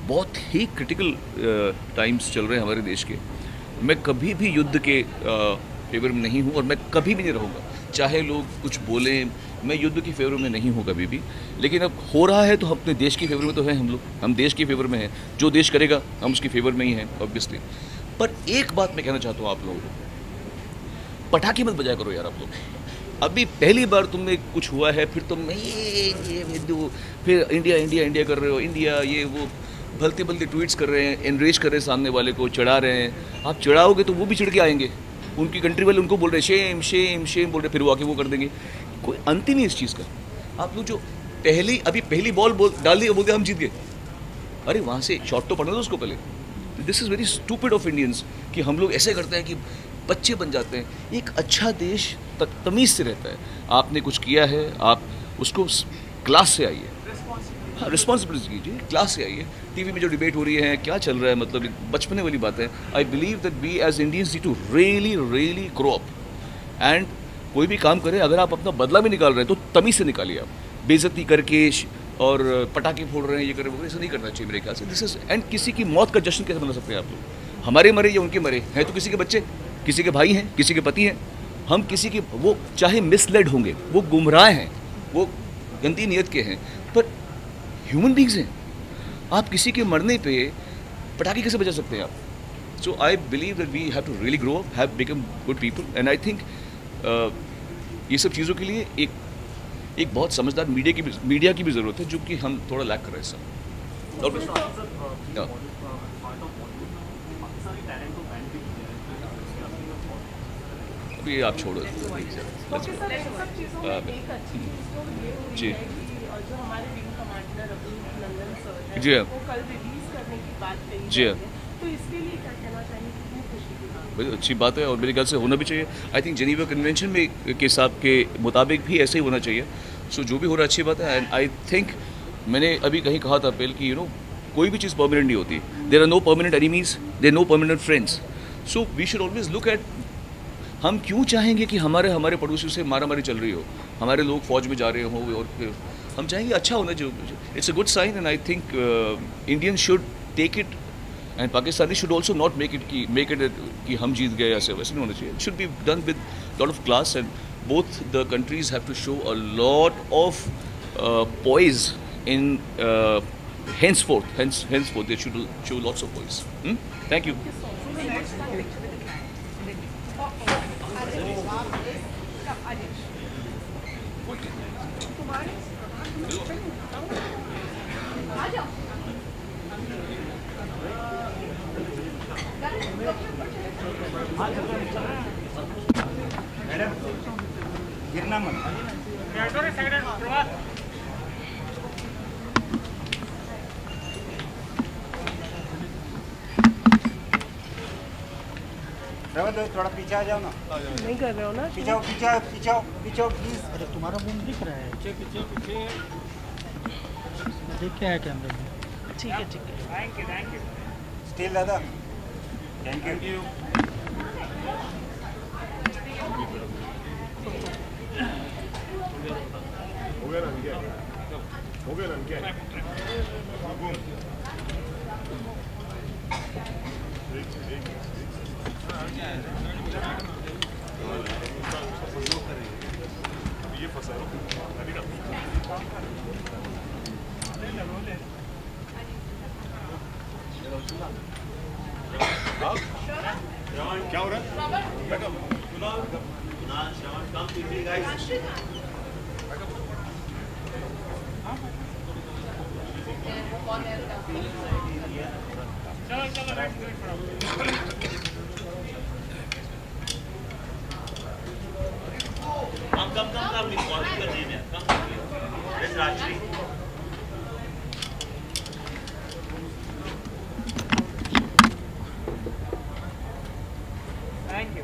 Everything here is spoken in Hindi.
बहुत ही क्रिटिकल टाइम्स चल रहे हैं हमारे देश के। मैं कभी भी युद्ध के फेवर में नहीं हूँ और मैं कभी भी नहीं रहूँगा, चाहे लोग कुछ बोलें। मैं युद्ध की फेवर में नहीं हूँ कभी भी, लेकिन अब हो रहा है तो हम अपने देश की फेवर में तो हैं हम लोग, हम देश की फेवर में हैं। जो देश करेगा हम उसकी फेवर में ही हैं ऑब्वियसली। पर एक बात मैं कहना चाहता हूँ आप लोगों को, पटाखे मत बजाया करो यार आप लोग। अभी पहली बार तुमने कुछ हुआ है, फिर तुम ये हिंदू, फिर इंडिया इंडिया इंडिया कर रहे हो, इंडिया ये वो भलते भलते ट्वीट्स कर रहे हैं, एनरेज कर रहे हैं, सामने वाले को चढ़ा रहे हैं। आप चढ़ाओगे तो वो भी चिढ़ के आएंगे, उनकी कंट्री वाले उनको बोल रहे हैं शेम शेम शेम बोल रहे, फिर वो आके वो कर देंगे। कोई अंत ही नहीं इस चीज़ का। आप लोग जो पहली बॉल डाल दी, बोलते हम जीत गए। अरे वहाँ से शॉट तो पढ़ना दो उसको पहले। This is very stupid of Indians कि हम लोग ऐसे करते हैं कि बच्चे बन जाते हैं। एक अच्छा देश तमीज़ से रहता है। आपने कुछ किया है, आप उसको क्लास से आइए, हाँ रिस्पॉन्सिबिलिटी कीजिए, क्लास से आइए। टीवी में जो डिबेट हो रही है, क्या चल रहा है, मतलब बचपने वाली बात है। I believe that we as Indians need to really grow up. And कोई भी काम करें, अगर आप अपना बदला भी निकाल रहे हैं तो तमीज़ से निकालिए। आप बेइज्जती करके और पटाखे फोड़ रहे हैं, ये कर रहे हैं, ऐसा नहीं करना चाहिए मेरे ख्याल से। दिस इज एंड किसी की मौत का जश्न कैसे मना सकते हैं आप लोग? हमारे मरे या उनके मरे हैं तो किसी के बच्चे, किसी के भाई हैं, किसी के पति हैं। हम किसी की, वो चाहे मिसलेड होंगे, वो गुमराह हैं, वो गंदी नीयत के हैं, पर ह्यूमन बींग्स हैं। आप किसी के मरने पे पटाखे कैसे बजा सकते हैं आप? So I believe that we have to really grow up, have become good people. And I think ये सब चीज़ों के लिए एक बहुत समझदार मीडिया की भी ज़रूरत है, जो कि हम थोड़ा लैक कर रहे हैं सब। अभी आप छोड़ो जी जी हाँ जी हाँ, बड़ी अच्छी बात है और मेरे ख्याल से होना भी चाहिए। आई थिंक जेनीवा कन्वेंशन में के हिसाब के मुताबिक भी ऐसे ही होना चाहिए। सो जो भी हो रहा है अच्छी बात है। एंड आई थिंक मैंने अभी कहीं कहा था पहले कि कोई भी चीज़ परमानेंट नहीं होती। There are no permanent enemies, there no permanent friends. So we should always look at, हम क्यों चाहेंगे कि हमारे पड़ोसियों से मारामारी चल रही हो, हमारे लोग फौज में जा रहे हो, और फिर हम चाहेंगे अच्छा होना जो it's a good sign. And I think Indian should take it and Pakistani should also not make it कि हम जीत गए, ऐसे वैसे नहीं होना चाहिए। It should be done with lot of class and both the countries have to show a lot of poise in henceforth they should show lots of poise. Thank you. Madam गिरना मत। थोड़ा पीछे आ जाओ ना। नहीं कर रहे हो ना? पीछे प्लीज। अरे तुम्हारा मुंह दिख रहा है। पीछे देख के आया कैमरे में। ठीक है थैंक यू स्टिल दादा, थैंक यू। हो गया ना क्या? ये फंसा क्या हो रहा थैंक यू।